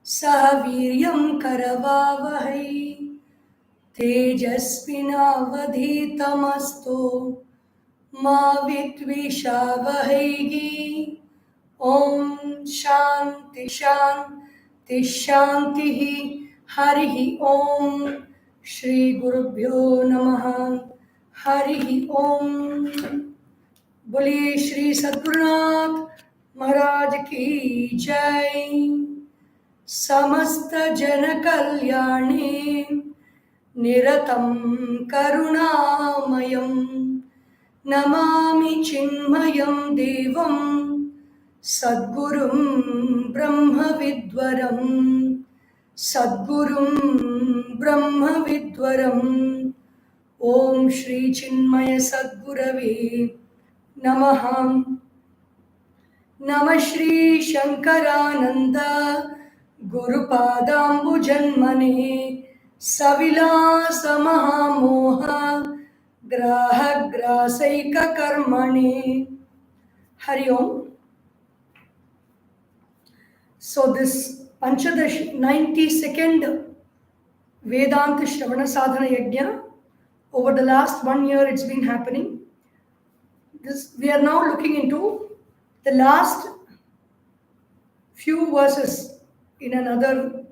सह वीर्यं करवावहै तेजस्विनावधीतमस्तु मा विद्विषावहैः ॐ शान्ति शान्ति शान्तिः हरिः ॐ श्री गुरुभ्यो नमः हरिः ॐ बोलिए श्री सद्गुरुनाथ महाराज की जय। समस्त जन कल्याणे निरतं करुणामयं नमामि चिन्मयं देवं सद्गुरुं ब्रह्मविद्वरं सद्गुरुं ब्रह्मविद्वरम् ओम श्री चिन्मय सद्गुरवे नमः। नमः श्री शंकरानंद गुरुपादाम्बुजन्मने सविलास महामोह ग्राहग्रासैक कर्मणे हरि ओम। So this Panchadashi 92nd Vedanta Shravana Sadhana Yagna, over the last 1 year it's been happening. We are now looking into the last few verses in another,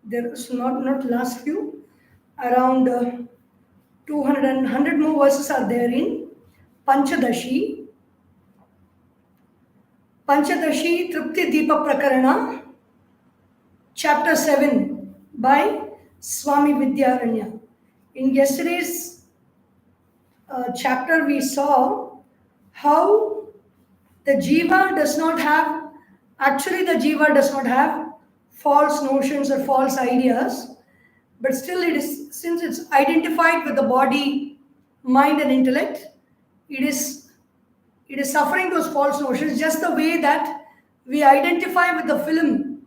there is not last few, around 100 more verses are there in Panchadashi. Panchadashi Tripti Dipa Prakarana, chapter 7 by Swami Vidyaranya. In yesterday's chapter we saw how the jiva does not have, actually the jiva does not have false notions or false ideas, but still it is, since it's identified with the body, mind and intellect, it is suffering those false notions, just the way that we identify with the film,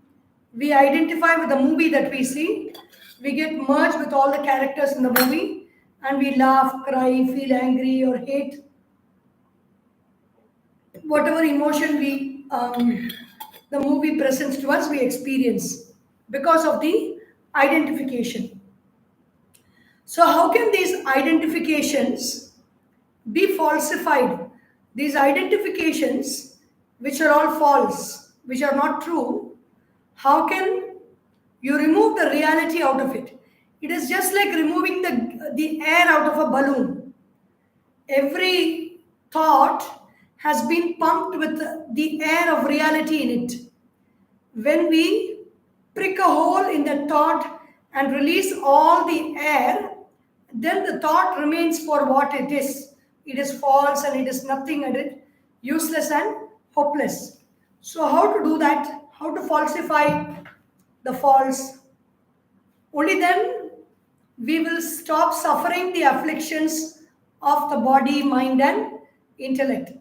we identify with the movie that we see, we get merged with all the characters in the movie and we laugh, cry, feel angry or hate. Whatever emotion the movie presents to us, we experience because of the identification. So how can these identifications be falsified? These identifications, which are all false, which are not true, how can you remove the reality out of it? It is just like removing the air out of a balloon. Every thought has been pumped with the air of reality in it. When we prick a hole in the thought and release all the air, then the thought remains for what it is. It is false and it is nothing and it useless and hopeless. So how to do that? How to falsify the false? Only then we will stop suffering the afflictions of the body, mind and intellect.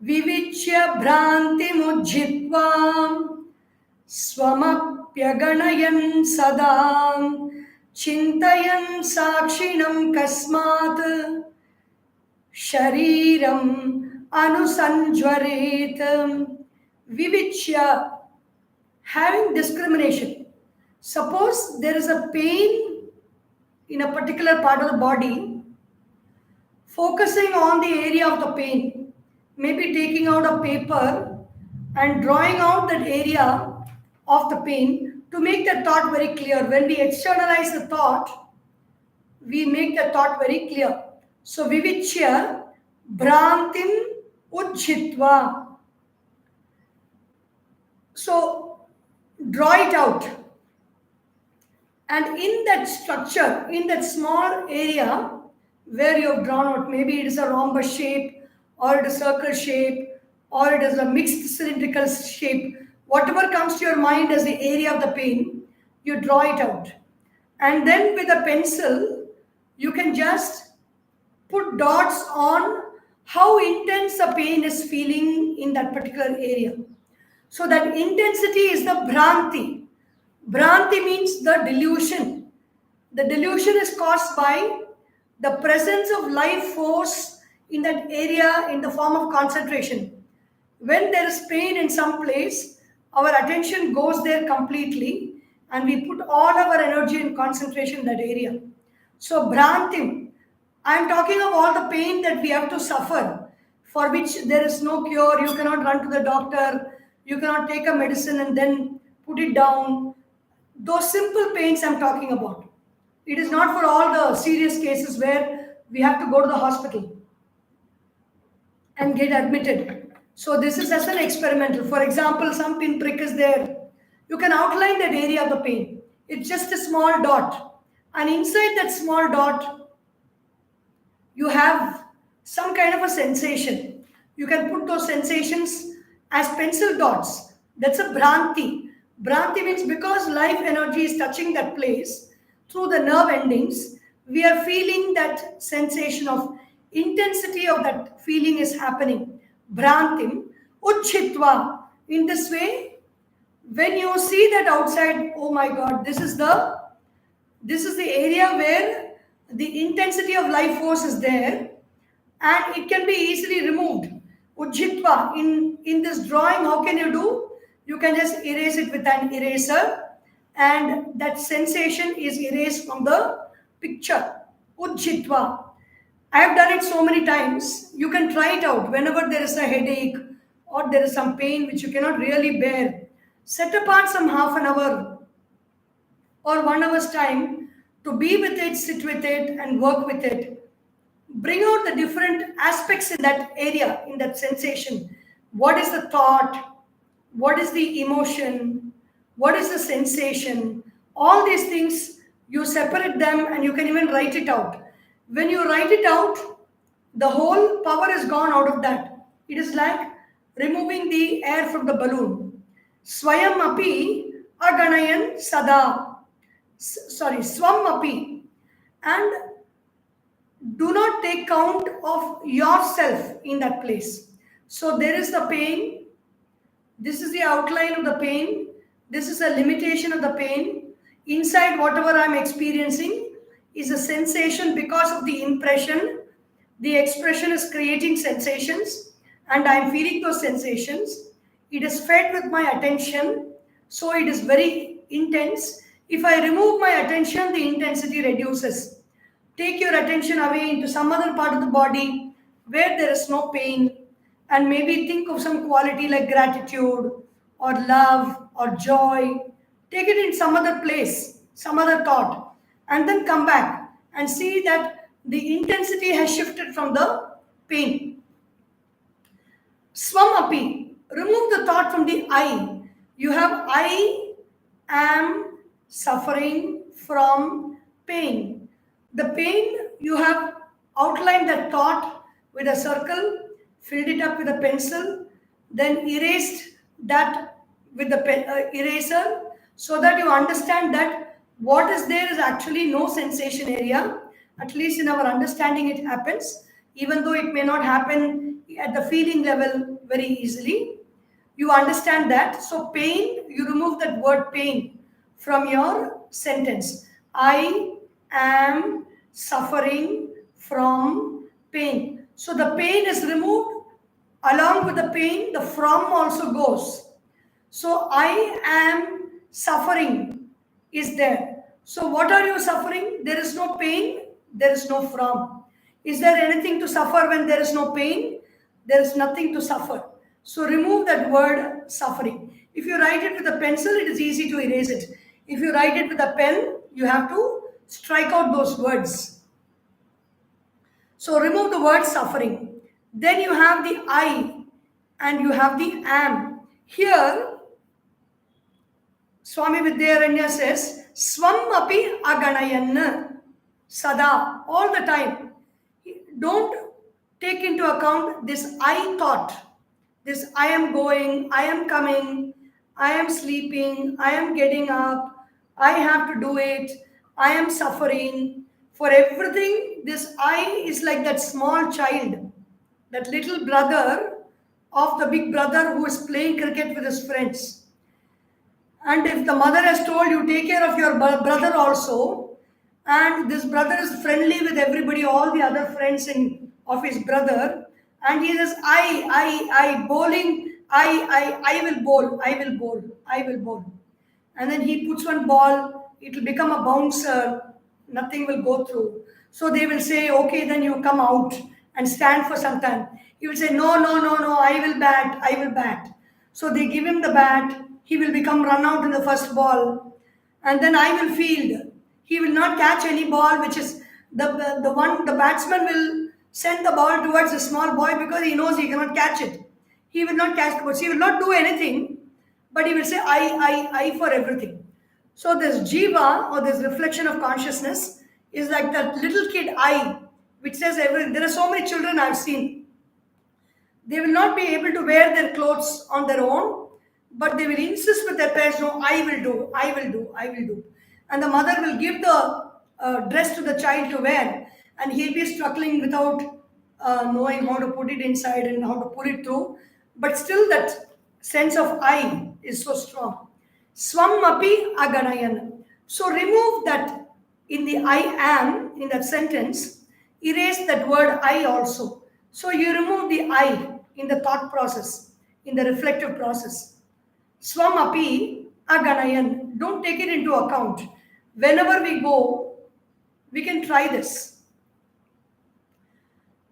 Vivichya bhranti mujjitvam swamapyaganayan sadam chintayan sakshinam kasmat shariram anusanjvaret. Vivichya, having discrimination. Suppose there is a pain in a particular part of the body, focusing on the area of the pain, maybe taking out a paper and drawing out that area of the pain to make the thought very clear. When we externalize the thought, we make the thought very clear. So vivichya bhrantim ujjitva. So draw it out. And in that structure, in that small area where you have drawn out, maybe it is a rhombus shape, or it is a circle shape, or it is a mixed cylindrical shape, whatever comes to your mind as the area of the pain, you draw it out. And then with a pencil, you can just put dots on how intense the pain is feeling in that particular area. So that intensity is the bhranti. Bhranti means the delusion. The delusion is caused by the presence of life force in that area in the form of concentration. When there is pain in some place, our attention goes there completely and we put all our energy and concentration in that area. So Bhrantim, I am talking of all the pain that we have to suffer, for which there is no cure. You cannot run to the doctor, you cannot take a medicine and then put it down. Those simple pains I'm talking about. It is not for all the serious cases where we have to go to the hospital and get admitted. So this is as an experimental. For example, some pinprick is there. You can outline that area of the pain. It's just a small dot. And inside that small dot, you have some kind of a sensation. You can put those sensations as pencil dots. That's a Bhranti. Bhranti means because life energy is touching that place through the nerve endings, we are feeling that sensation of intensity of that feeling is happening. Bhrantim, Uchitva. In this way, when you see that outside, oh my God, this is the area where the intensity of life force is there and it can be easily removed. Ujjitva, in this drawing, how can you do? You can just erase it with an eraser and that sensation is erased from the picture. Ujjitva. I have done it so many times. You can try it out whenever there is a headache or there is some pain which you cannot really bear. Set apart some half an hour or 1 hour's time to be with it, sit with it, and work with it. Bring out the different aspects in that area, in that sensation. What is the thought? What is the emotion? What is the sensation? All these things, you separate them and you can even write it out. When you write it out, the whole power is gone out of that. It is like removing the air from the balloon. Swayam api aganayan sada. Swam api. And do not take count of yourself in that place. So there is the pain. This is the outline of the pain. This is a limitation of the pain. Inside whatever I'm experiencing is a sensation because of the impression. The expression is creating sensations and I'm feeling those sensations. It is fed with my attention. So it is very intense. If I remove my attention, the intensity reduces. Take your attention away into some other part of the body where there is no pain and maybe think of some quality like gratitude or love or joy. Take it in some other place, some other thought, and then come back and see that the intensity has shifted from the pain. Swamapi, remove the thought from the I. You have I am suffering from pain. The pain, you have outlined that thought with a circle, filled it up with a pencil, then erased that with the eraser so that you understand that what is there is actually no sensation area. At least in our understanding it happens, even though it may not happen at the feeling level very easily. You understand that. So pain, you remove that word pain from your sentence. I am suffering from pain. So the pain is removed. Along with the pain, the from also goes. So I am suffering is there. So what are you suffering? There is no pain, there is no from. Is there anything to suffer when there is no pain? There is nothing to suffer. So remove that word suffering. If you write it with a pencil, it is easy to erase it. If you write it with a pen, you have to strike out those words. So remove the word suffering. Then you have the I and you have the am. Here, Swami Vidyaranya says, Swam api aganayan sada, all the time. Don't take into account this I thought. This I am going, I am coming, I am sleeping, I am getting up, I have to do it, I am suffering. For everything, this I is like that small child, that little brother of the big brother who is playing cricket with his friends. And if the mother has told you, take care of your brother also, and this brother is friendly with everybody, all the other friends of his brother, and he says, I, bowling I will bowl, I will bowl, I will bowl. And then he puts one ball, it will become a bouncer, nothing will go through. So they will say, okay, then you come out and stand for some time. He will say, no, no, no, no, I will bat, I will bat. So they give him the bat, he will become run out in the first ball, and then I will field. He will not catch any ball, which is the batsman will send the ball towards the small boy because he knows he cannot catch it. He will not catch the ball. He will not do anything, but he will say, I for everything. So this jiva or this reflection of consciousness is like that little kid I, which says everything. There are so many children I've seen. They will not be able to wear their clothes on their own, but they will insist with their parents, no, I will do, I will do, I will do. And the mother will give the dress to the child to wear, and he'll be struggling without knowing how to put it inside and how to pull it through. But still that sense of I is so strong. Swam api aganayan. So remove that in the I am, in that sentence, erase that word I also. So you remove the I in the thought process, in the reflective process. Swam api aganayan. Don't take it into account. Whenever we go, we can try this.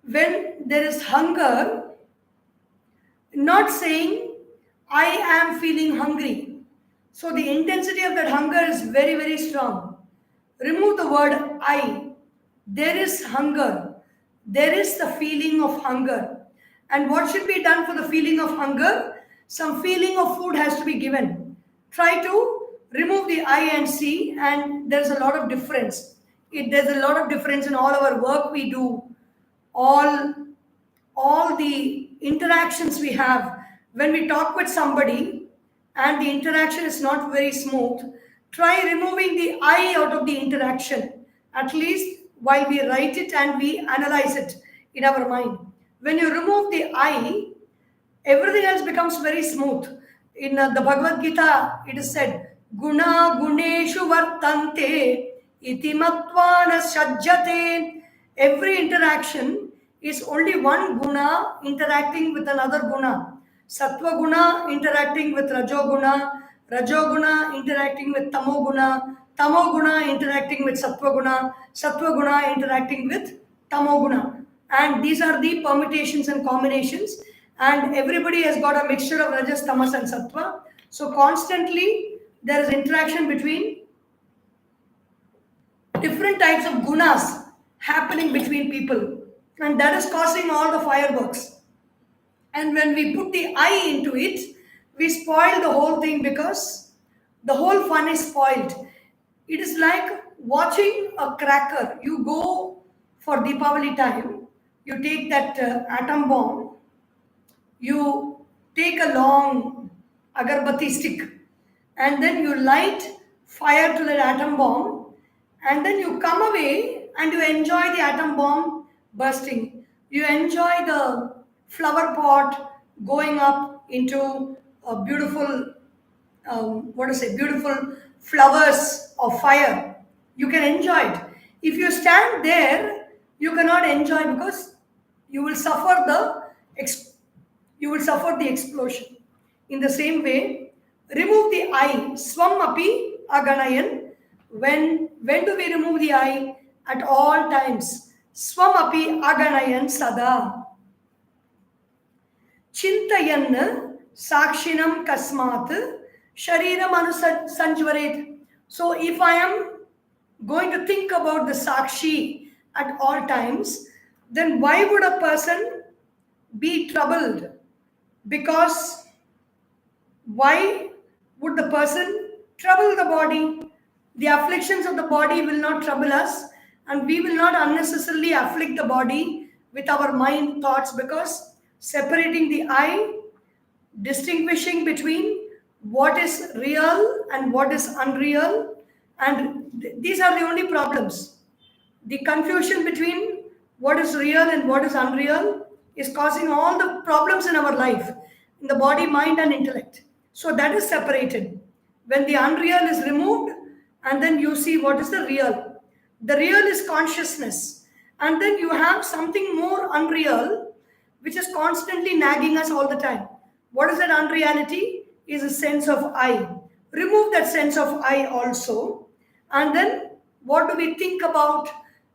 When there is hunger, not saying I am feeling hungry. So the intensity of that hunger is very, very strong. Remove the word I. There is hunger. There is the feeling of hunger. And what should be done for the feeling of hunger? Some feeling of food has to be given. Try to remove the I and see, and there's a lot of difference. There's a lot of difference in all our work we do, all the interactions we have. When we talk with somebody and the interaction is not very smooth, try removing the I out of the interaction, at least while we write it and we analyze it in our mind. When you remove the I, everything else becomes very smooth. In the Bhagavad Gita, it is said, Guna guneshu vartante iti matvana sajjate. Every interaction is only one guna interacting with another guna. Sattva guna interacting with rajo guna interacting with tamo guna interacting with sattva guna interacting with tamo guna. And these are the permutations and combinations. And everybody has got a mixture of rajas, tamas and sattva. So constantly there is interaction between different types of gunas happening between people. And that is causing all the fireworks. And when we put the I into it, we spoil the whole thing because the whole fun is spoiled. It is like watching a cracker. You go for Deepavali time, you take that atom bomb, you take a long agarbatti stick, and then you light fire to that atom bomb, and then you come away and you enjoy the atom bomb bursting. You enjoy the flower pot going up into a beautiful, beautiful flowers of fire. You can enjoy it. If you stand there, you cannot enjoy because you will suffer the explosion. In the same way, remove the I. Swam api aganayan. When do we remove the I? At all times. Swam api aganayan sada. Chintayan sakshinam kasmat shariram anusanjvaret. So if I am going to think about the sakshi at all times, then why would a person be troubled? Because why would the person trouble the body? The afflictions of the body will not trouble us, and we will not unnecessarily afflict the body with our mind thoughts, because separating the I, distinguishing between what is real and what is unreal, and these are the only problems. The confusion between what is real and what is unreal is causing all the problems in our life, in the body, mind and intellect. So that is separated. When the unreal is removed, and then you see what is the real. The real is consciousness. And then you have something more unreal, which is constantly nagging us all the time. What is that unreality? Is a sense of I. Remove that sense of I also. And then what do we think about?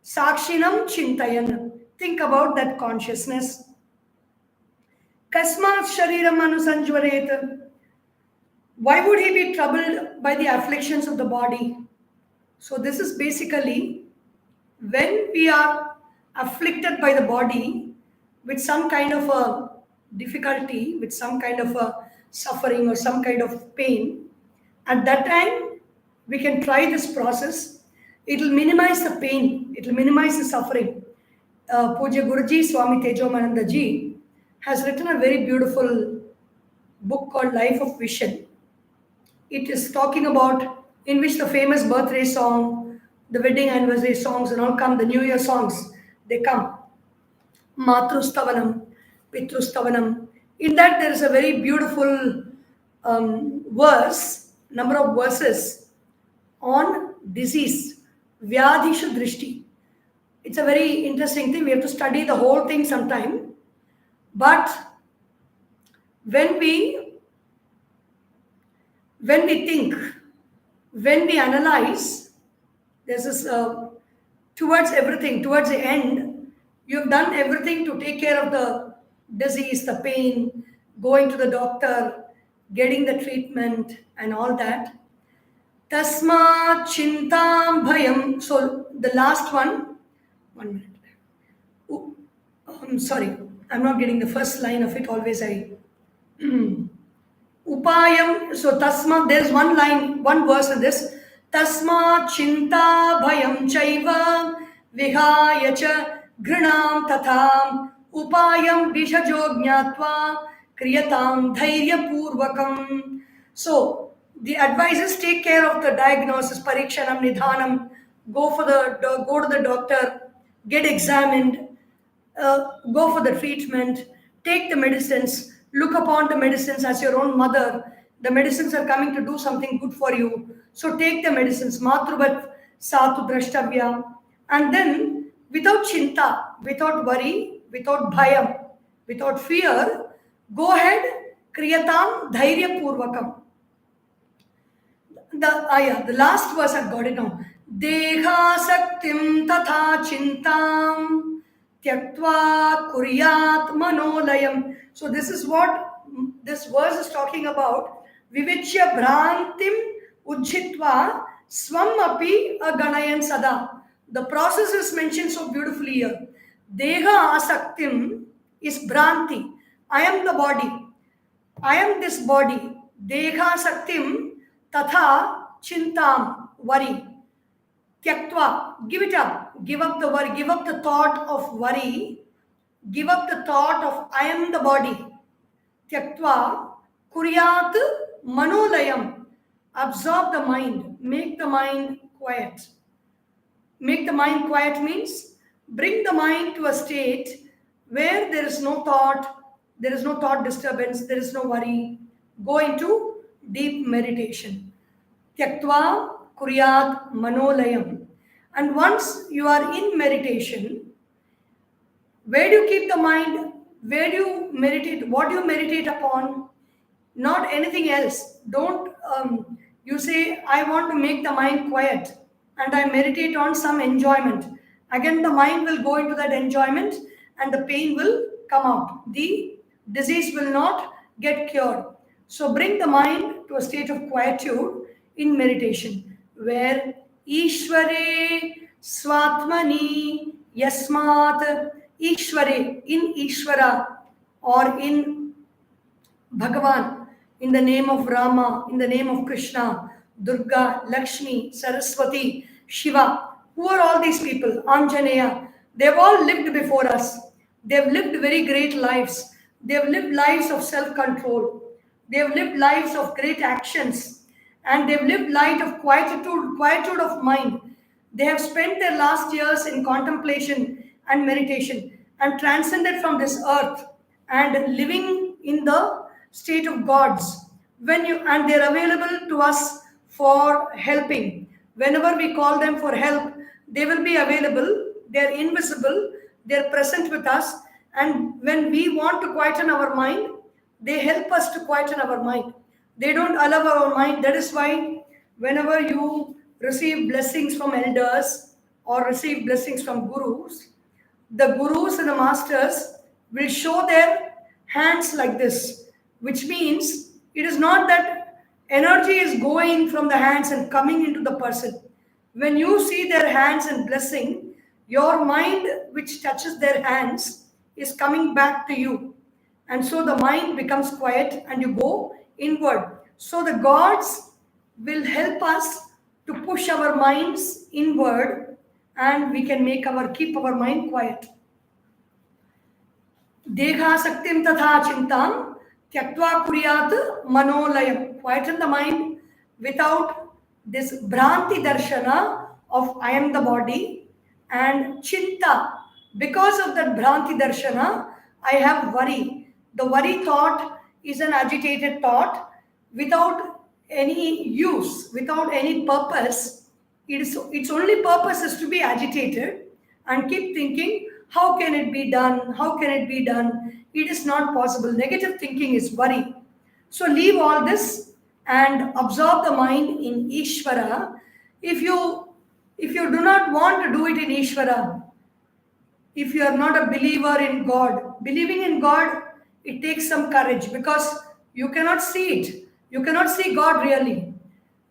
Sakshinam Chintayan. Think about that consciousness. Kasmat Shariram Anusanjvaret. Why would he be troubled by the afflictions of the body? So this is basically when we are afflicted by the body with some kind of a difficulty, with some kind of a suffering or some kind of pain, at that time we can try this process. It will minimize the pain, it will minimize the suffering. Puja Guruji Swami Tejomananda Ji has written a very beautiful book called Life of Vision. It is talking about, in which the famous birthday song, the wedding anniversary songs and all come, the New Year songs, they come. Matrustavanam, Pitrustavanam. In that there is a very beautiful verse, number of verses on disease, Vyadhishu Drishti. It's a very interesting thing. We have to study the whole thing sometime. But when we think, when we analyze, there's this towards everything, towards the end, you've done everything to take care of the disease, the pain, going to the doctor, getting the treatment and all that. Tasma chintam bhayam. So the last one minute. I'm sorry, I'm not getting the first line of it. Always I upayam. So tasma, there's one line, one verse in this. Tasma chinta bhayam chaiva vihaya cha grinam tatham upayam vishajo jnatva kriyatam dhairya purvakam. So the advice is take care of the diagnosis, parikshanam, nidhanam, go to the doctor, get examined, go for the treatment, take the medicines, look upon the medicines as your own mother. The medicines are coming to do something good for you. So take the medicines, matruvat satu drashtavya. And then without chinta, without worry, without bhayam, without fear, go ahead, kriyatam dhairya purvakam. The last verse, I've got it now. Deha saktim tatha chintam tyaktva kuryat manolayam. So this is what this verse is talking about. Vivichya bhrantim ujjitva swam api aganayan sada. The process is mentioned so beautifully here. Deha asaktim is bhranti. I am the body. I am this body. Deha saktim tatha chintam, worry. Tyaktva, give it up. Give up the worry. Give up the thought of worry. Give up the thought of I am the body. Tyaktva, kuryat manolayam. Absorb the mind. Make the mind quiet. Make the mind quiet means bring the mind to a state where there is no thought, there is no thought disturbance, there is no worry. Go into deep meditation. Tyaktva kuryat manolayam. And once you are in meditation, where do you keep the mind? Where do you meditate? What do you meditate upon? Not anything else. Don't you say, I want to make the mind quiet and I meditate on some enjoyment. Again, the mind will go into that enjoyment and the pain will come out. The disease will not get cured. So bring the mind to a state of quietude in meditation, where Ishvare Swatmani Yasmat Ishvare, in Ishvara or in Bhagavan, in the name of Rama, in the name of Krishna, Durga, Lakshmi, Saraswati, Shiva. Who are all these people? Anjaneya. They've all lived before us. They've lived very great lives. They've lived lives of self-control. They've lived lives of great actions. And they've lived life of quietude of mind. They have spent their last years in contemplation and meditation and transcended from this earth and living in the state of gods. And they're available to us for helping. Whenever we call them for help, they will be available. They're invisible. They're present with us. And when we want to quieten our mind, They help us to quieten our mind. They don't allow our mind. That is why whenever you receive blessings from elders or receive blessings from gurus, the gurus and the masters will show their hands like this, which means it is not that energy is going from the hands and coming into the person. When you see their hands and blessing, your mind, which touches their hands, is coming back to you. And so the mind becomes quiet and you go inward. So the gods will help us to push our minds inward and we can keep our mind quiet. Dekha tatha chintam tyaktva kuryat manolayam. Quieten the mind without this bhranti darshana of I am the body and chinta. Because of that bhranti darshana, I have worry. The worry thought is an agitated thought without any use, without any purpose. Its only purpose is to be agitated and keep thinking, how can it be done? How can it be done? It is not possible. Negative thinking is worry. So leave all this and absorb the mind in Ishvara. If you do not want to do it in Ishvara, if you are not a believer in God, believing in God, it takes some courage because you cannot see it. You cannot see God really.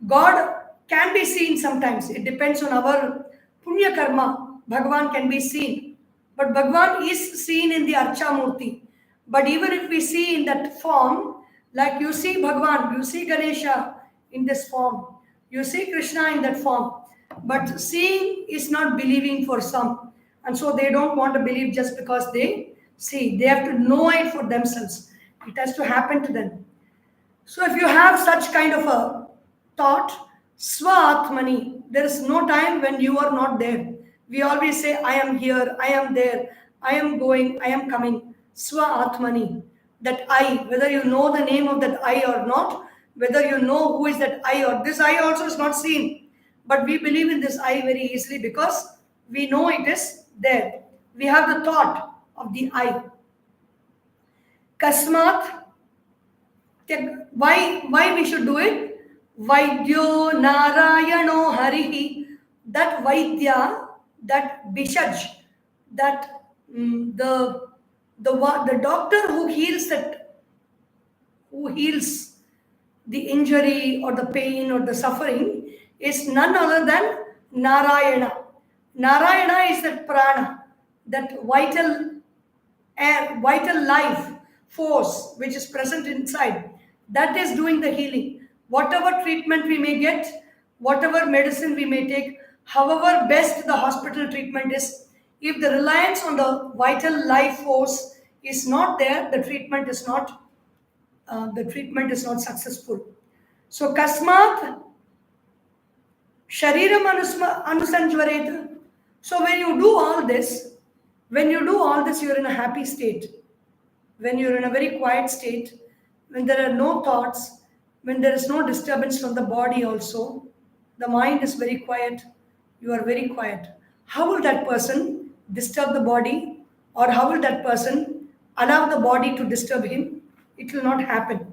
God can be seen sometimes. It depends on our punya karma. Bhagavan can be seen. But Bhagavan is seen in the Archa Murti. But even if we see in that form, like you see Bhagavan, you see Ganesha in this form, you see Krishna in that form. But seeing is not believing for some. And so they don't want to believe just because they see. They have to know it for themselves. It has to happen to them. So if you have such kind of a thought, Svatmani, there is no time when you are not there. We always say, I am here, I am there, I am going, I am coming. Svatmani, that I, whether you know the name of that I or not, whether you know who is that I or this I also is not seen. But we believe in this I very easily because we know it is there. We have the thought of the I. Kasmat, why we should do it? Vaidyo Narayano Harihi, that Vaidya, that Bishaj, that the doctor who heals the injury or the pain or the suffering is none other than Narayana. Narayana is that prana, that vital air, vital life force which is present inside. That is doing the healing. Whatever treatment we may get, whatever medicine we may take, however best the hospital treatment is, if the reliance on the vital life force is not there, the treatment is not successful. So kasmat shariram anusanjvareta. So when you do all this, you're in a happy state. When you're in a very quiet state, when there are no thoughts, when there is no disturbance from the body also, the mind is very quiet, you are very quiet. How will that person disturb the body, or how will that person allow the body to disturb him? It will not happen.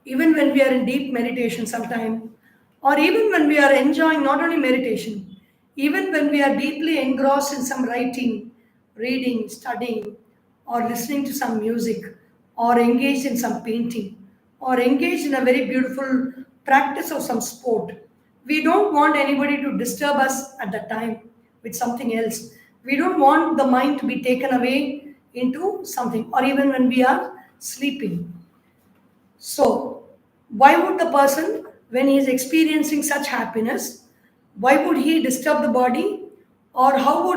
Even when we are in deep meditation sometime, or even when we are enjoying not only meditation, even when we are deeply engrossed in some writing, reading, studying, or listening to some music, or engaged in some painting, or engaged in a very beautiful practice of some sport, we don't want anybody to disturb us at that time with something else. We don't want the mind to be taken away into something, or even when we are sleeping. So, why would the person, when he is experiencing such happiness, why would he disturb the body? Or how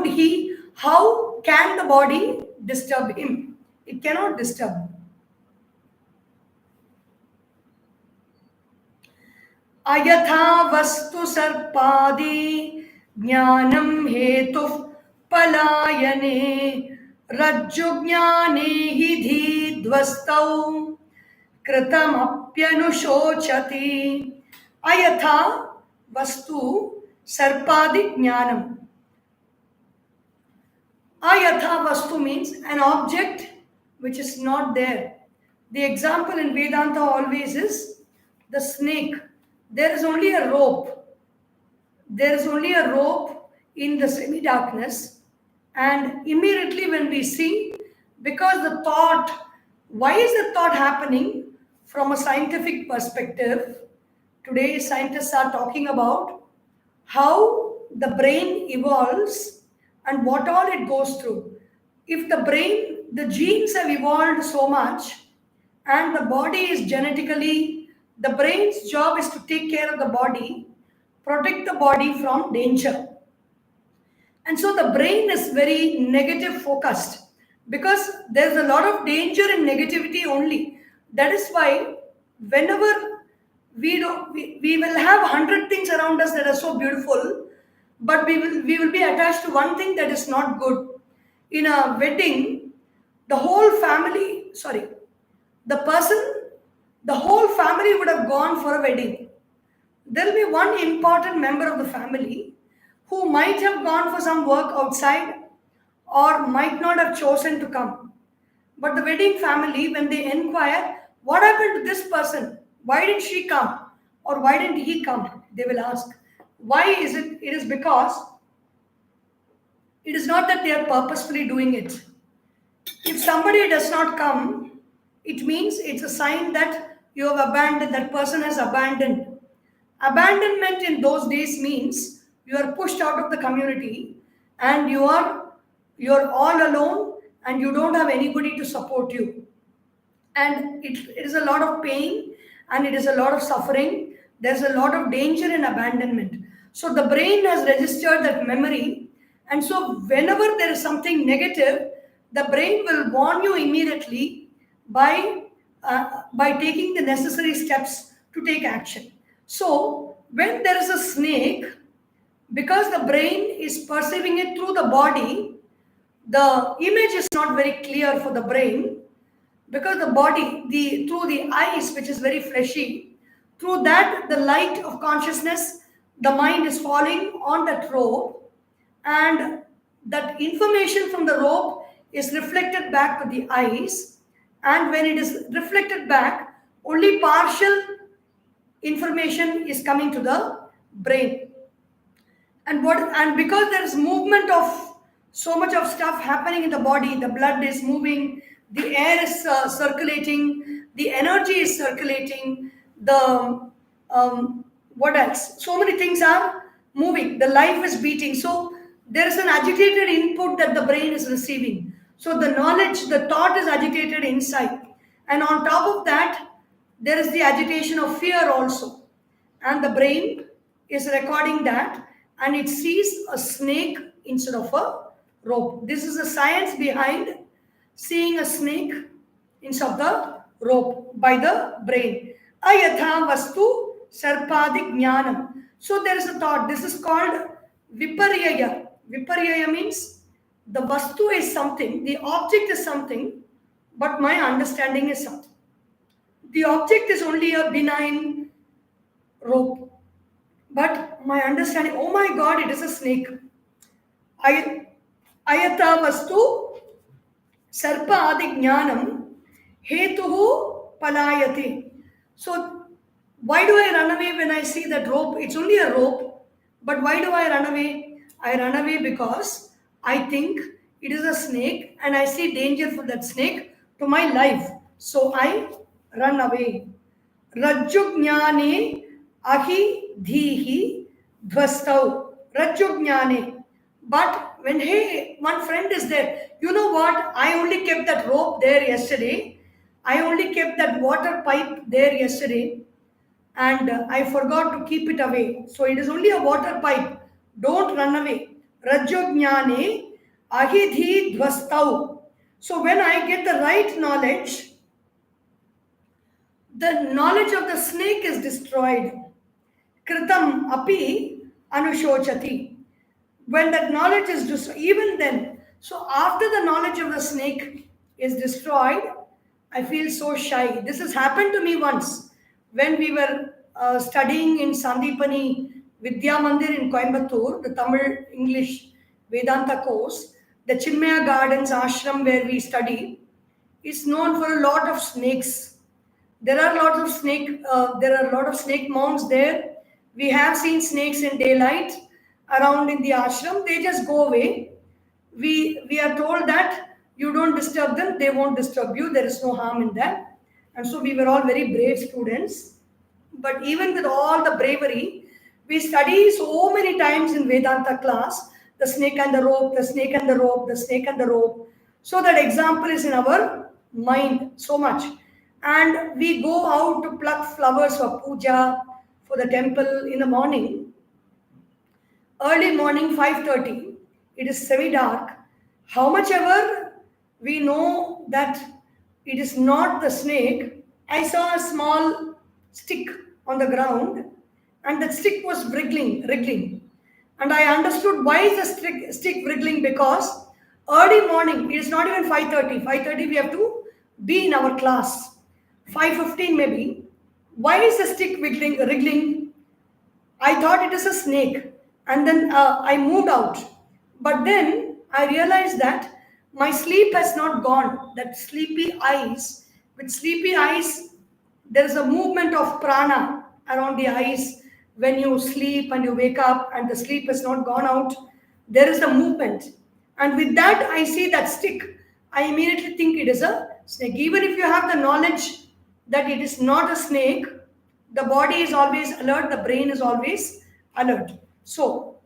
can the body disturb him? It cannot disturb. Ayatha vastu sarpadi jnanam hetu palayane rajju jnane hidhi dvastau kritamapyanushochati. Ayatha vastu sarpadi jnanam. Ayatha vastu means an object which is not there. The example in Vedanta always is the snake. There is only a rope. There is only a rope in the semi-darkness, and immediately when we see, because the thought, why is the thought happening from a scientific perspective? Today scientists are talking about how the brain evolves and what all it goes through. If the brain, the genes have evolved so much, and the body is genetically, the brain's job is to take care of the body, protect the body from danger. And so the brain is very negative focused because there's a lot of danger in negativity only. That is why whenever we will have 100 things around us that are so beautiful, but we will be attached to one thing that is not good. In a wedding, the whole family, sorry, the person, the whole family would have gone for a wedding. There will be one important member of the family who might have gone for some work outside or might not have chosen to come. But the wedding family, when they inquire, what happened to this person? Why did she come? Or why didn't he come? They will ask. Why is it? It is because it is not that they are purposefully doing it. If somebody does not come, it means it's a sign that you have abandoned, that person has abandoned. Abandonment in those days means you are pushed out of the community and you're all alone and you don't have anybody to support you. And it is a lot of pain and it is a lot of suffering. There's a lot of danger in abandonment. So the brain has registered that memory, and so whenever there is something negative, the brain will warn you immediately by taking the necessary steps to take action. So when there is a snake, because the brain is perceiving it through the body, the image is not very clear for the brain, because the body, through the eyes, which is very fleshy, through that the light of consciousness, the mind is falling on that rope, and that information from the rope is reflected back to the eyes, and when it is reflected back, only partial information is coming to the brain. And because there is movement of so much of stuff happening in the body, the blood is moving, the air is circulating, the energy is circulating, the what else, so many things are moving, the life is beating, so there is an agitated input that the brain is receiving. So the knowledge, the thought is agitated inside, and on top of that there is the agitation of fear also, and the brain is recording that, and it sees a snake instead of a rope. This is the science behind seeing a snake instead of the rope by the brain. Ayatha vastu sarpadi jnanam. So there is a thought. This is called viparyaya. Viparyaya means the vastu is something, the object is something, but my understanding is something. The object is only a benign rope, but my understanding, oh my God, it is a snake. Ayata vastu sarpa adi jnanam hetuhu palayati. So why do I run away when I see that rope? It's only a rope, but why do I run away? I run away because I think it is a snake and I see danger for that snake to my life. So I run away. Rajjujnane ahi dhihi dhvastau. Rajjujnane. But when, hey, one friend is there, you know what? I only kept that rope there yesterday. I only kept that water pipe there yesterday. And I forgot to keep it away. So it is only a water pipe. Don't run away. Rajjujnane ahidhi dhvastau. So when I get the right knowledge, the knowledge of the snake is destroyed. Kritam api anushochati. When that knowledge is destroyed, even then, so after the knowledge of the snake is destroyed, I feel so shy. This has happened to me once when we were studying in Sandipani Vidya Mandir in Coimbatore, the Tamil English Vedanta course, the Chinmaya Gardens ashram where we study. is known for a lot of snakes. There are lots of there are a lot of snake mounds there. We have seen snakes in daylight around in the ashram. They just go away. We are told that you don't disturb them, they won't disturb you. There is no harm in that. And so we were all very brave students. But even with all the bravery, we study so many times in Vedanta class the snake and the rope, the snake and the rope, the snake and the rope. So that example is in our mind so much. And we go out to pluck flowers for puja, for the temple in the morning. Early morning, 5:30. It is semi-dark. How much ever we know that it is not the snake, I saw a small stick on the ground, and that stick was wriggling. And I understood why is the stick wriggling, because early morning, it is not even 5:30. 5:30 we have to be in our class. 5:15 maybe. Why is the stick wriggling? I thought it is a snake. And then I moved out. But then I realized that my sleep has not gone. That sleepy eyes, with sleepy eyes, there is a movement of prana around the eyes. When you sleep and you wake up and the sleep has not gone out, there is a movement. And with that, I see that stick. I immediately think it is a snake. Even if you have the knowledge that it is not a snake, the body is always alert, the brain is always alert. So,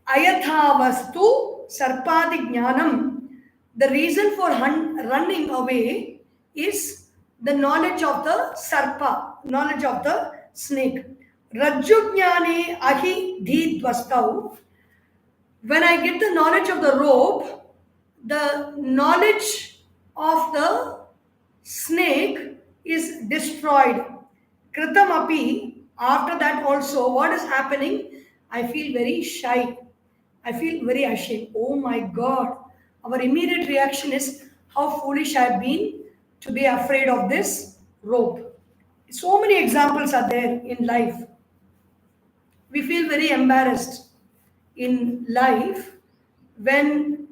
ayatha vastu sarpadi jnanam. The reason for running away is the knowledge of the sarpa, knowledge of the snake. Rajju jnane ahi dhidvastau. When I get the knowledge of the rope, the knowledge of the snake is destroyed. Kritamapi, after that also, what is happening? I feel very shy. I feel very ashamed. Oh my God. Our immediate reaction is how foolish I've been to be afraid of this rope. So many examples are there in life. We feel very embarrassed in life when,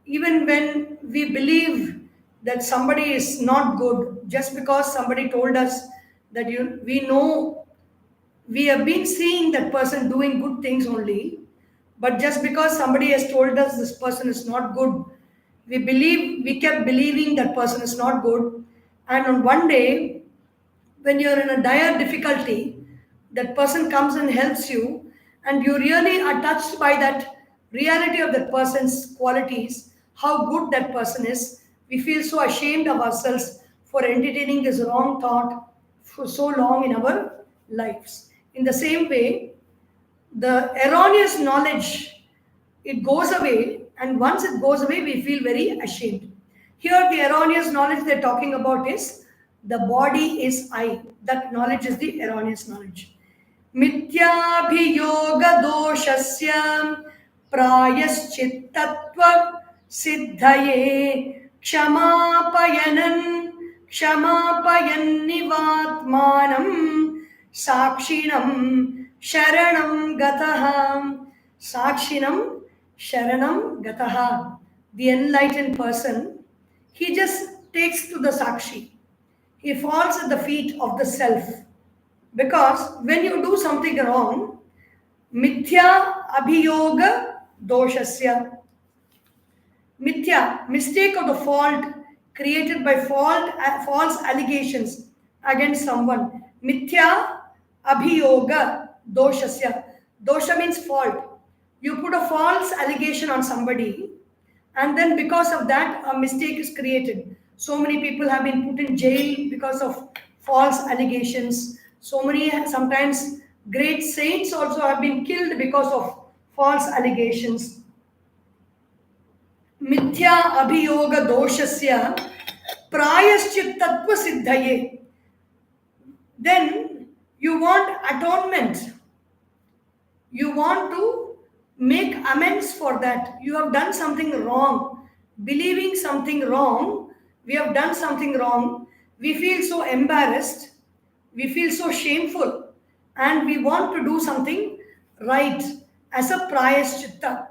even when we believe that somebody is not good, just because somebody told us that we know, we have been seeing that person doing good things only, but just because somebody has told us this person is not good, we kept believing that person is not good. And on one day, when you're in a dire difficulty, that person comes and helps you, and you really are touched by that reality of that person's qualities, how good that person is. We feel so ashamed of ourselves for entertaining this wrong thought for so long in our lives. In the same way, the erroneous knowledge, it goes away, and once it goes away, we feel very ashamed. Here, the erroneous knowledge they're talking about is the body is I. That knowledge is the erroneous knowledge. Mityabhiyoga doshasya prayaschittatva siddhaye kshamapayannivatmanam sakshinam sharanam gataha. Sakshinam sharanam gataha. The enlightened person, he just takes to the sakshi. He falls at the feet of the self. Because when you do something wrong, mithya abhiyoga doshasya. Mithya, mistake of the fault created by false allegations against someone. Mithya abhiyoga doshasya. Dosha means fault. You put a false allegation on somebody, and then because of that, a mistake is created. So many people have been put in jail because of false allegations. So many, sometimes great saints also have been killed because of false allegations. Mithya abhiyoga doshasya prayaschittatva siddhaye. Then you want atonement. You want to make amends for that. You have done something wrong. Believing something wrong, we have done something wrong. We feel so embarrassed. We feel so shameful. And we want to do something right as a prayaschitta.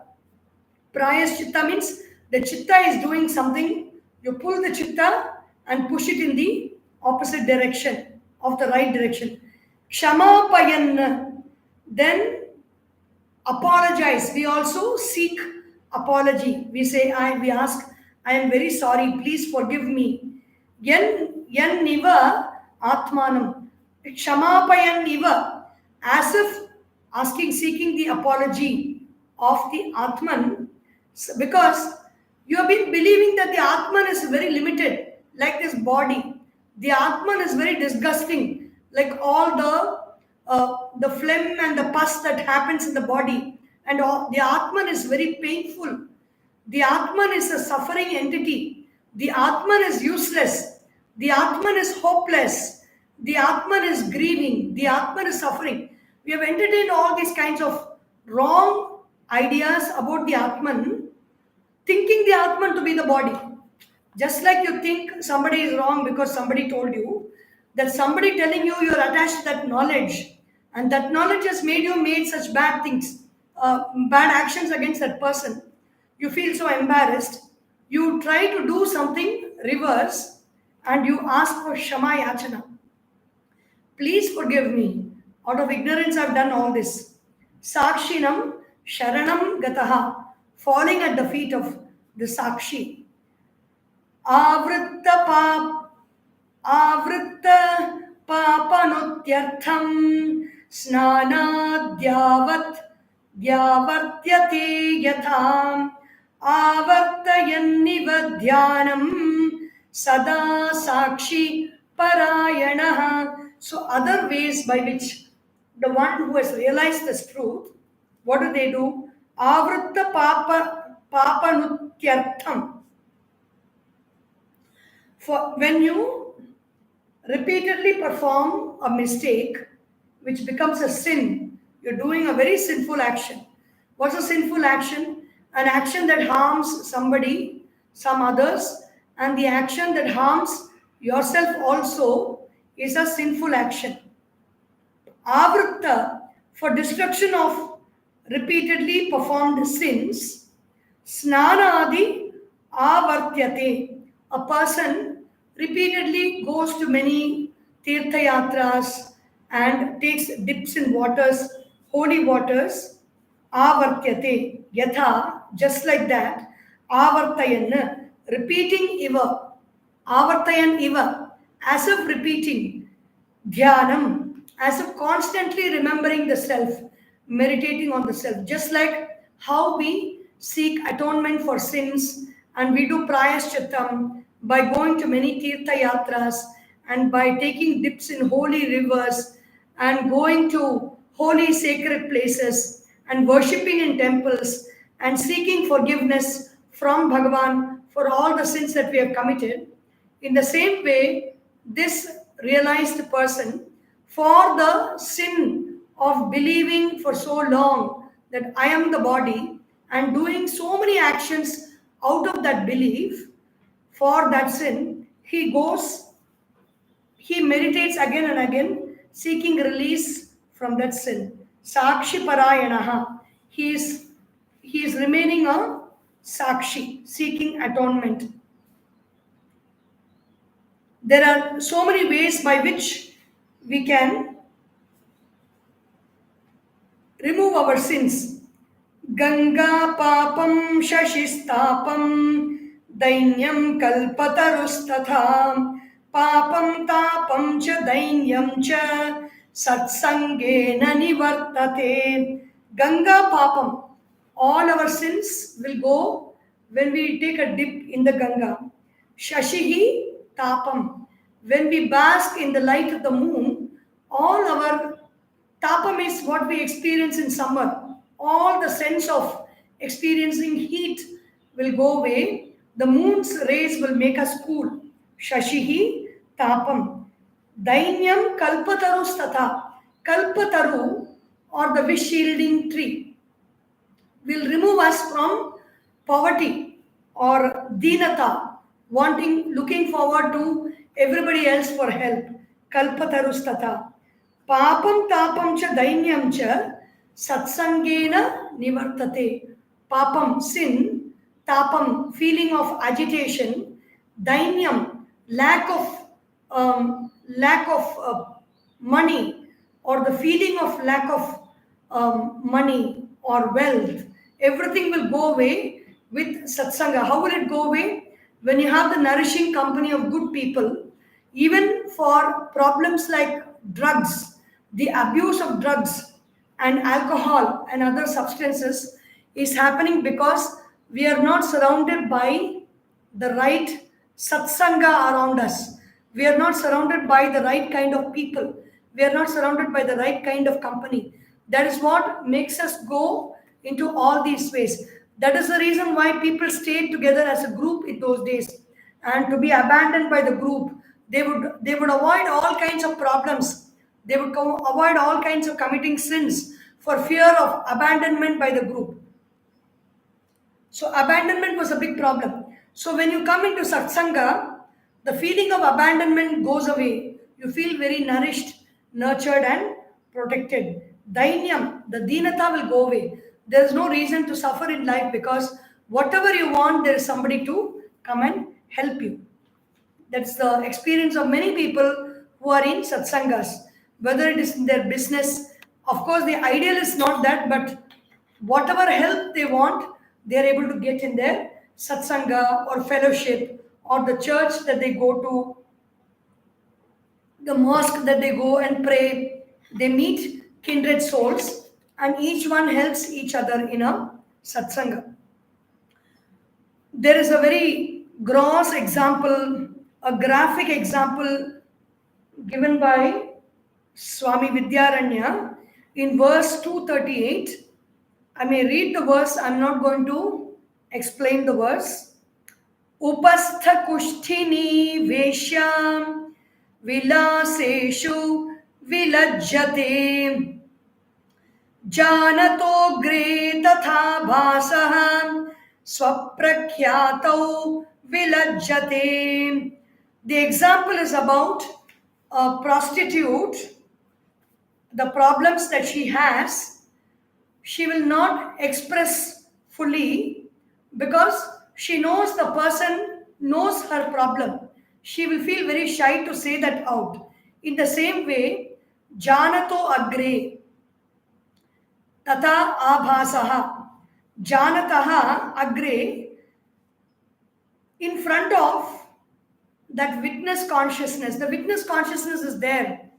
Prayaschitta means the chitta is doing something You pull the chitta and push it in the opposite direction of the right direction. Kshamapayan. Then apologize. We also seek apology. We say, we ask, I am very sorry, please forgive me. Yan niva atmanam. Kshamapayan niva. As if asking, seeking the apology of the Atman, because you have been believing that the Atman is very limited, like this body. The Atman is very disgusting, like all the phlegm and the pus that happens in the body, and the Atman is very painful. The Atman is a suffering entity. The Atman is useless. The Atman is hopeless. The Atman is grieving. The Atman is suffering. We have entertained all these kinds of wrong ideas about the Atman, thinking the Atman to be the body. Just like you think somebody is wrong because somebody told you, that somebody telling you you're attached to that knowledge, and that knowledge has made you made such bad things, bad actions against that person. You feel so embarrassed. You try to do something reverse, and you ask for Shama Yachana. Please forgive me. Out of ignorance, I've done all this. Sakshinam Sharanam Gataha, falling at the feet of the Sakshi. Avritta papanutyartham snanadhyavat dhyavartyate yatham avartayanniva dhyanam sada sakshi parayanaha. So other ways by which the one who has realized this truth, what do? Avritta papanutyartham. For when you repeatedly perform a mistake, which becomes a sin, you're doing a very sinful action. What's a sinful action? An action that harms somebody, some others, and the action that harms yourself also is a sinful action. Avritta, for destruction of repeatedly performed sins. Snanadi avartyate. A person repeatedly goes to many tirtha yatras and takes dips in waters, holy waters. Avartyate. Yatha, just like that. Avartayan, repeating iva. Avartayan iva, as if repeating. Dhyanam, as if constantly remembering the self, meditating on the self. Just like how we seek atonement for sins and we do prayashchitam by going to many tirtha yatras and by taking dips in holy rivers and going to holy sacred places and worshipping in temples and seeking forgiveness from Bhagavan for all the sins that we have committed. In the same way, this realized person, for the sin of believing for so long that I am the body and doing so many actions out of that belief, for that sin, he meditates again and again, seeking release from that sin. Sakshi parayanaha. He is remaining a sakshi, seeking atonement. There are so many ways by which we can remove our sins. Ganga papam shashistapam dainyam kalpatarustatha papam tapam cha dainyam cha satsangena nivartate. Ganga papam. All our sins will go when we take a dip in the Ganga. Shashihi tapam. When we bask in the light of the moon, all our tapam is what we experience in summer. All the sense of experiencing heat will go away. The moon's rays will make us cool. Shashihi tapam. Dainyam kalpataru stata. Kalpataru, or the wish shielding tree, will remove us from poverty or dinata, looking forward to everybody else for help. Kalpatarustata. Papam tapam cha dainyam cha satsangena nivartate. Papam, sin. Tapam, feeling of agitation. dainyam, lack of money, or the feeling of lack of money or wealth, everything will go away with satsanga. How will it go away? When you have the nourishing company of good people, even for problems like drugs, the abuse of drugs and alcohol and other substances is happening because we are not surrounded by the right satsanga around us. We are not surrounded by the right kind of people. We are not surrounded by the right kind of company. That is what makes us go into all these ways. That is the reason why people stayed together as a group in those days. And to be abandoned by the group, they would avoid all kinds of problems. They would avoid all kinds of committing sins for fear of abandonment by the group. So abandonment was a big problem. So when you come into satsanga, the feeling of abandonment goes away. You feel very nourished, nurtured, and protected. Dainyam, the dinata will go away. There is no reason to suffer in life because whatever you want, there is somebody to come and help you. That's the experience of many people who are in satsangas, whether it is in their business. Of course, the ideal is not that, but whatever help they want, they are able to get in their satsanga or fellowship or the church that they go to, the mosque that they go and pray. They meet kindred souls and each one helps each other in a satsanga. There is a very gross example, a graphic example given by Swami Vidyaranya in verse 238. I may read the verse, I'm not going to explain the verse. Upastha kushtini veshyam vilaseshu vilajjate janato gre tatha bhasah swaprakhyato vilajjate. The example is about a prostitute, the problems that she has, she will not express fully because she knows the person knows her problem. She will feel very shy to say that out. In the same way, janato agre tata abhasaha. Janataha agre, in front of that witness consciousness. The witness consciousness is there.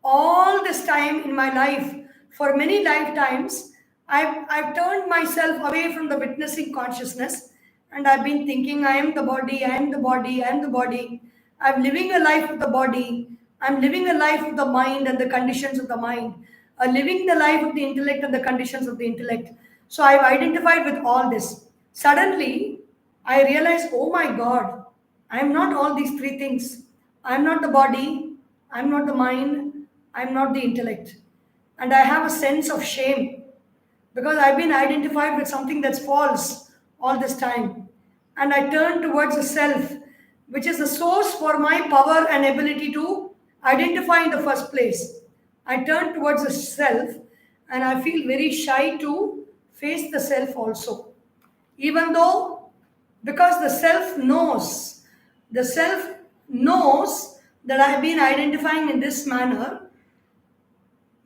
All this time in my life, for many lifetimes, I've turned myself away from the witnessing consciousness and I've been thinking I am the body, I am the body, I am the body. I'm living a life of the body. I'm living a life of the mind and the conditions of the mind. I'm living the life of the intellect and the conditions of the intellect. So I've identified with all this. Suddenly, I realized, oh my God, I'm not all these three things. I'm not the body, I'm not the mind, I'm not the intellect. And I have a sense of shame because I've been identified with something that's false all this time. And I turn towards the self, which is the source for my power and ability to identify in the first place. I turn towards the self and I feel very shy to face the self also. Even though, because the self knows that I have been identifying in this manner.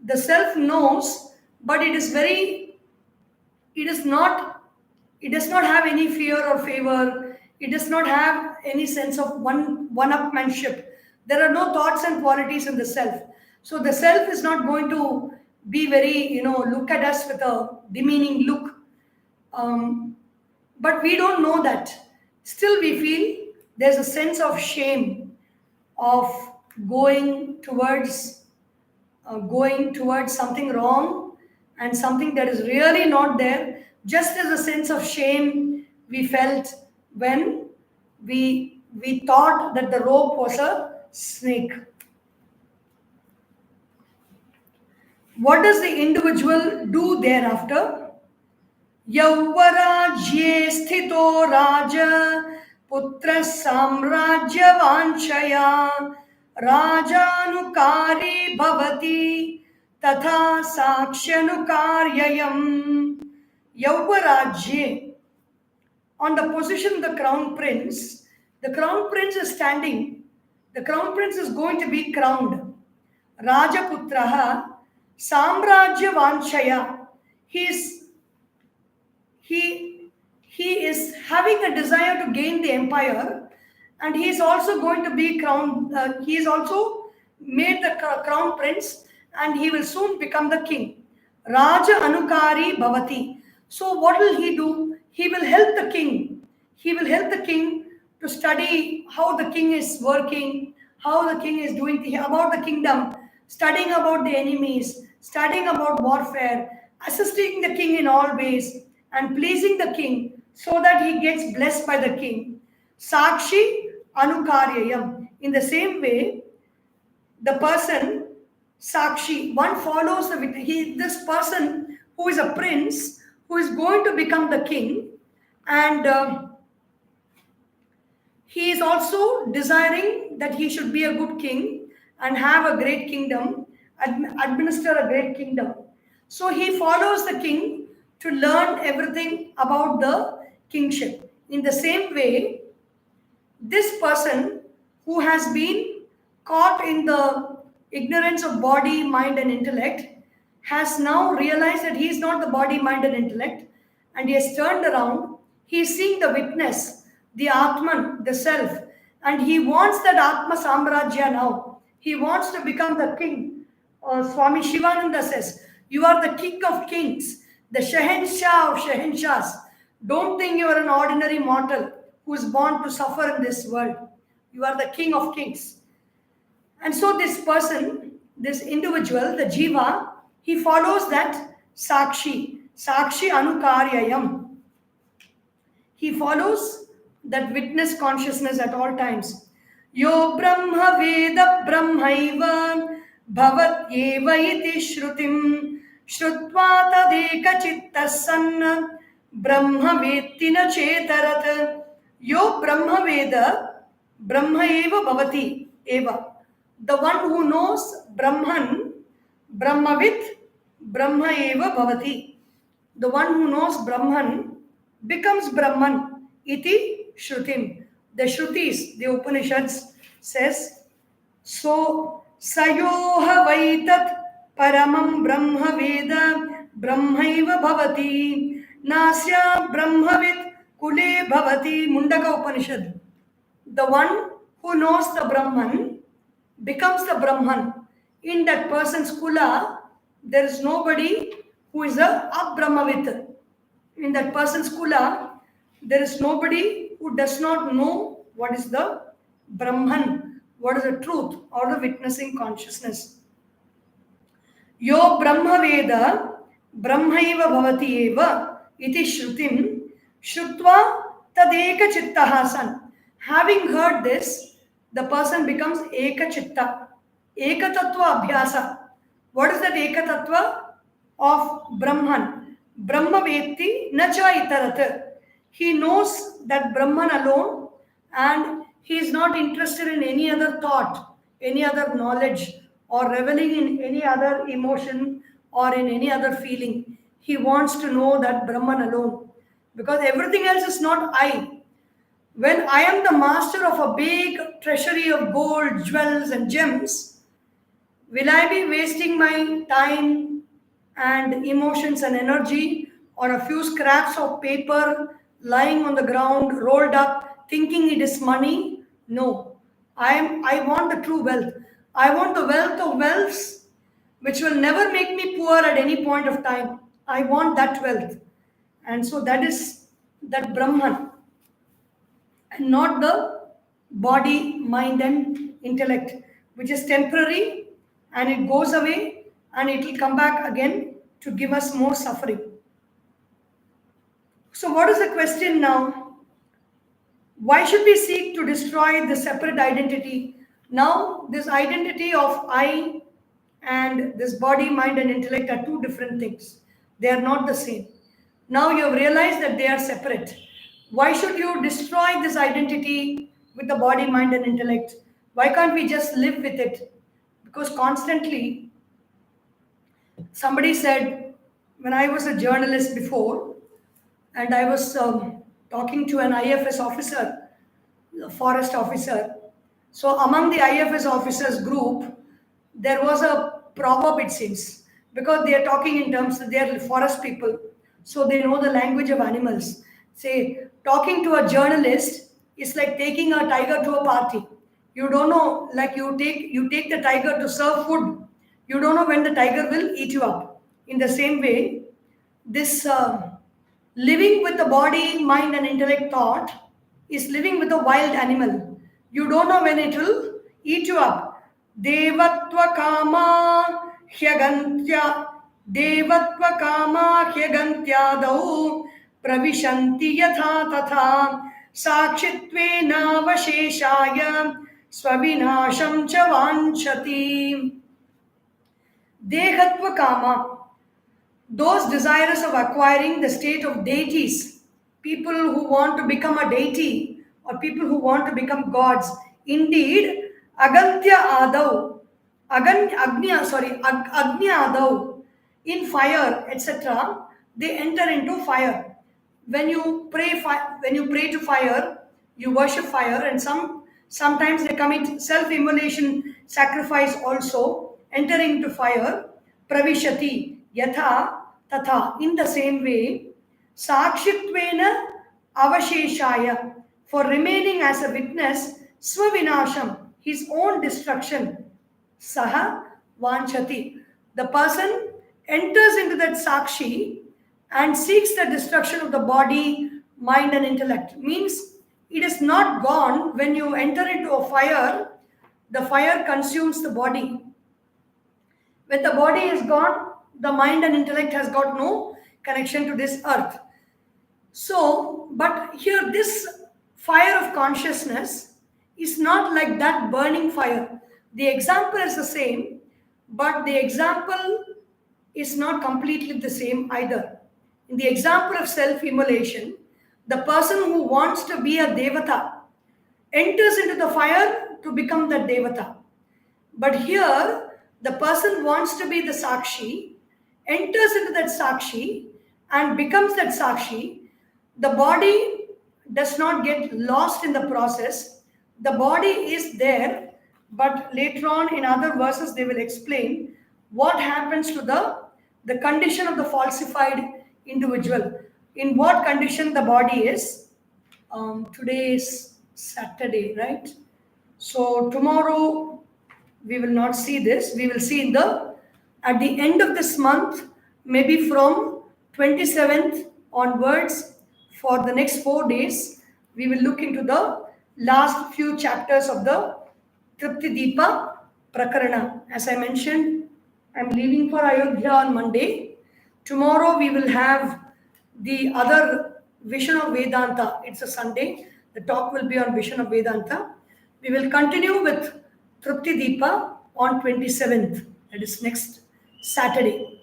The self knows, but it does not have any fear or favor. It does not have any sense of one-upmanship. There are no thoughts and qualities in the self. So the self is not going to be very, look at us with a demeaning look. But we don't know that. Still we feel there's a sense of shame of going towards something wrong and something that is really not there, just as a sense of shame we felt when we thought that the rope was a snake. What does the individual do thereafter? Yauvarajye sthito raja putra samrajya vanchaya rajanukari bhavati tatha sakshanukaryayam. Yauvarajye, on the position of the crown prince, The crown prince is standing. The crown prince is going to be crowned. Rajaputraha Samrajya Vanchaya. He is having a desire to gain the empire, and he is also going to be crowned. He is also made the crown prince, and he will soon become the king. Raja Anukari Bhavati. So what will he do? He will help the king. He will help the king to study how the king is working, how the king is doing about the kingdom, studying about the enemies, studying about warfare, assisting the king in all ways, and pleasing the king so that he gets blessed by the king. Sakshi Anukaryayam. In the same way, the person Sakshi, one follows this person who is a prince, who is going to become the king, and he is also desiring that he should be a good king and have a great kingdom, administer a great kingdom. So he follows the king to learn everything about the kingship. In the same way, this person who has been caught in the ignorance of body, mind, and intellect has now realized that he is not the body, mind, and intellect, and he has turned around. He is seeing the witness, the Atman, the self, and he wants that Atma Samrajya now. He wants to become the king. Swami Shivananda says, "You are the king of kings, the Shahenshah of Shahenshahs. Don't think you are an ordinary mortal who is born to suffer in this world. You are the king of kings." And so this person, this individual, the jiva, he follows that Sakshi Anukaryayam. He follows that witness consciousness at all times. Yo Brahma Veda Brahmaiva Bhavat Eva iti Shrutim Shrutva Tadeka Chitta Sanna Brahma Vettina Chetarat. Yo Brahma Veda Brahma Eva Bhavati Eva. The one who knows Brahman, Brahmavit, Brahma Eva Bhavati. The one who knows Brahman becomes Brahman. Iti Shrutim. The Shrutis, the Upanishads says, so Sayoha Vaitat Paramam Brahma Veda Brahmaiva Bhavati Nasya Brahmavit Kule Bhavati. Mundaka Upanishad. The one who knows the Brahman becomes the Brahman. In that person's kula, there is nobody who is a Abrahmavit. In that person's kula, there is nobody who does not know what is the Brahman, what is the truth or the witnessing consciousness. Yo Brahma Veda Brahmaiva Bhavati Eva iti Shrutim Shrutva Tadeka Chittaha San. Having heard this, the person becomes Eka Chitta. Eka Tattva Abhyasa. What is that Eka Tattva? Of Brahman. Brahma Vetti Nacha Itarat. He knows that Brahman alone, and he is not interested in any other thought, any other knowledge, or reveling in any other emotion or in any other feeling. He wants to know that Brahman alone. Because everything else is not I. When I am the master of a big treasury of gold, jewels, and gems, will I be wasting my time and emotions and energy on a few scraps of paper lying on the ground, rolled up, thinking it is money? No. I want the true wealth. I want the wealth of wealths which will never make me poor at any point of time. I want that wealth. And so that is that Brahman. And not the body, mind, and intellect, which is temporary, and it goes away and it will come back again to give us more suffering. So what is the question now? Why should we seek to destroy the separate identity? Now, this identity of I and this body, mind, and intellect are two different things. They are not the same. Now you have realized that they are separate. Why should you destroy this identity with the body, mind, and intellect? Why can't we just live with it? Because constantly, somebody said, when I was a journalist before, and I was talking to an IFS officer, forest officer. So among the IFS officers group, there was a proverb, it seems, because they are talking in terms that they are forest people, so they know the language of animals. Say, talking to a journalist is like taking a tiger to a party. You don't know, like you take the tiger to serve food. You don't know when the tiger will eat you up. In the same way, this living with the body, mind, and intellect thought is living with a wild animal. You don't know when it will eat you up. Devatva kama hyagantya Devatva kama hyagantyadau pravishanti yatha tatha sakshittvena vasheshaya swavinasham cha vanchati. Dehatva kama, those desirous of acquiring the state of deities, people who want to become a deity or people who want to become gods. Indeed, agantya adau, agnya adau, in fire, etc., they enter into fire. When you pray to fire, you worship fire, and sometimes they commit self-immolation sacrifice also, entering into fire. Pravishati yatha tatha, in the same way, sakshitvena avasheshaya, for remaining as a witness, swavinasham, his own destruction, saha vanchati, the person enters into that sakshi and seeks the destruction of the body, mind, and intellect. Means it is not gone. When you enter into a fire, the fire consumes the body. When the body is gone, the mind and intellect has got no connection to this earth. So, but here this fire of consciousness is not like that burning fire. The example is the same, but the example is not completely the same either. In the example of self-immolation, the person who wants to be a devata enters into the fire to become that devata. But here, the person wants to be the sakshi, enters into that sakshi and becomes that sakshi. The body does not get lost in the process. The body is there, but later on in other verses they will explain what happens to the condition of the falsified individual. In what condition the body is. Today is Saturday, right? So tomorrow we will not see this. We will see at the end of this month, maybe from 27th onwards, for the next 4 days, we will look into the last few chapters of the Tripti Dipa Prakarana. As I mentioned, I'm leaving for Ayodhya on Monday. Tomorrow we will have the other Vision of Vedanta. It's a Sunday. The talk will be on Vision of Vedanta. We will continue with Tripti Dipa on 27th. That is next Saturday.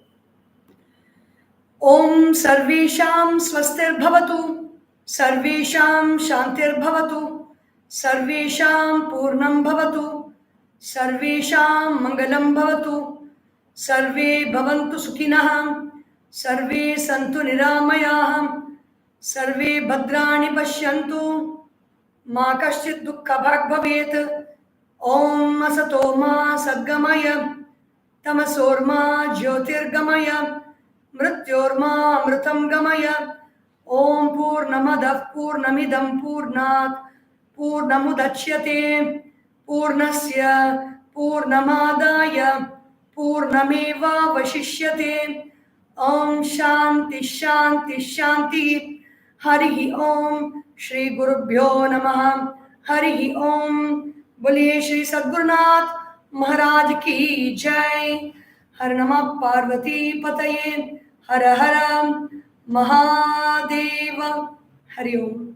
Om Sarvesham Swastir Bhavatu, Sarvesham Shantir Bhavatu, Sarvesham Purnam Bhavatu, Sarvesham Mangalam Bhavatu, Sarve Bhavantu Sukhinah, Sarve Santu Niramayah, Sarve Bhadrani Pashyantu, Ma Kaschit Dukkha Bhag Bhavet. Om Asato Ma Sadgamaya, Tamasorma Jyotirgamaya, Mrityorma Amritam Gamaya. Om Purnamadav Purnamidam Purnat Purnamudachyate Purnasya Purnamadaya Purnameva Vashishyate. Om Shanti Shanti Shanti. Harihi Om. Shri Gurubhyo Namaha. Harihi Om. बोलिए श्री सद्गुरुनाथ महाराज की जय. हर नमः पार्वती पतये. हर हर महादेव. हरि ओम.